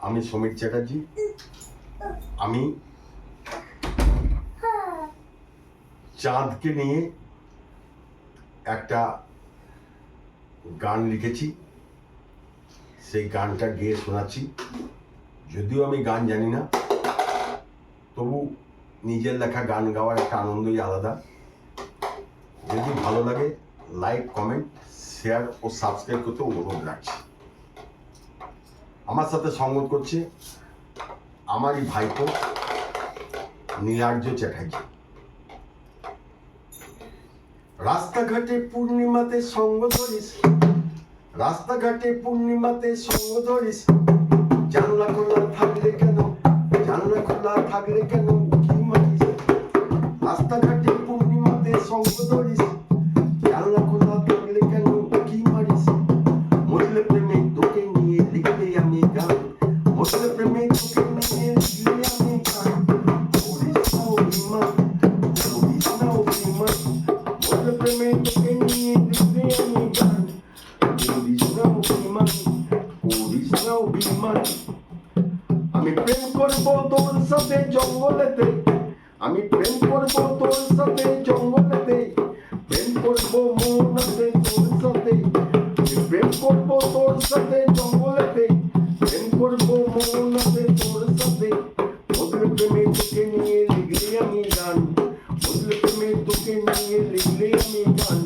আমি সমীর চ্যাটার্জি। আমি চাঁদকে নিয়ে একটা গান লিখেছি, সেই গানটা গেয়ে শোনাচ্ছি। যদিও আমি গান জানি না, তবু নিজের লেখা গান গাওয়ার একটা আনন্দই আলাদা। যদি ভালো লাগে লাইক, কমেন্ট, শেয়ার ও সাবস্ক্রাইব করতে অনুরোধ রাখছি। আমার সাথে সঙ্গত করছে আমারই ভাইপো নীলার্য চ্যাটার্জি। রাস্তাঘাটে পূর্ণিমাতে সঙ্গ ধরিস, রাস্তাঘাটে পূর্ণিমাতে সঙ্গ ধরিস, জানলা খোলা থাকলে কেন, জানলা খোলা থাকলে কেন উকি মারিস। রাস্তাঘাটে পূর্ণিমাতে সঙ্গ ধরিস, জানলা খোলা থাকলে কেন উকি মারিস। মরলে প্রেমে তোকে নিয়ে লিখলে আমি গান, মরলে প্রেমে তোকে নিয়ে লিখলে আমি গান। করিস না অভিমান, করিস না অভিমান, মরলে প্রেমে তোকে নিয়ে লিখলে আমি গান। করিস না অভিমান, করিস না অভিমান। আমি প্রেম করবো তোর সাথে জঙ্গলেতে, আমি প্রেম করবো তোর সাথে জঙ্গলেতে, প্রেম করবো মন আছে তোর সাথে। আমি প্রেম করবো তোর সাথে জঙ্গলেতে, প্রেম করবো মন আছে তোর সাথে। মধুর প্রেমে তোকে নিয়ে লিখলে আমি গান, মধুর প্রেমে তোকে নিয়ে লিখলে আমি গান।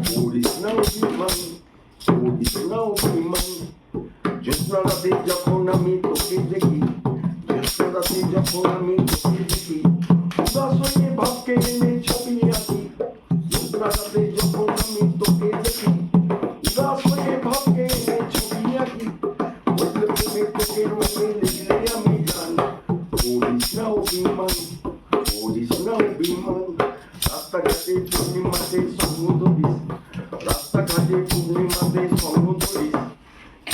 করিস না অভিমান, করিস না অভিমান। জ্যোৎস্না রাতে যখন আমি তোকে দেখি, জ্যোৎস্না রাতে যখন আমি তোকে দেখি, উদাস হয়ে ভাবকে এনে ছবি আঁকি। জ্যোৎস্না রাতে যখন আমি তোকে দেখি, উদাস হয়ে ভাবকে এনে ছবি আঁকি। বদলে প্রেমে তোকে মনে লিখলে আমি গান। করিস না অভিমান, করিস না অভিমান। রাস্তাঘাটে পূর্ণিমাতে সঙ্গ ধরিস, রাস্তাঘাটে পূর্ণিমাতে সঙ্গ ধরিস,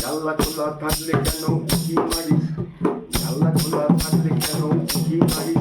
জানলা খোলা থাকলে কেন উকি মারিস, জানলা খোলা থাকলে কেন উকি মারিস।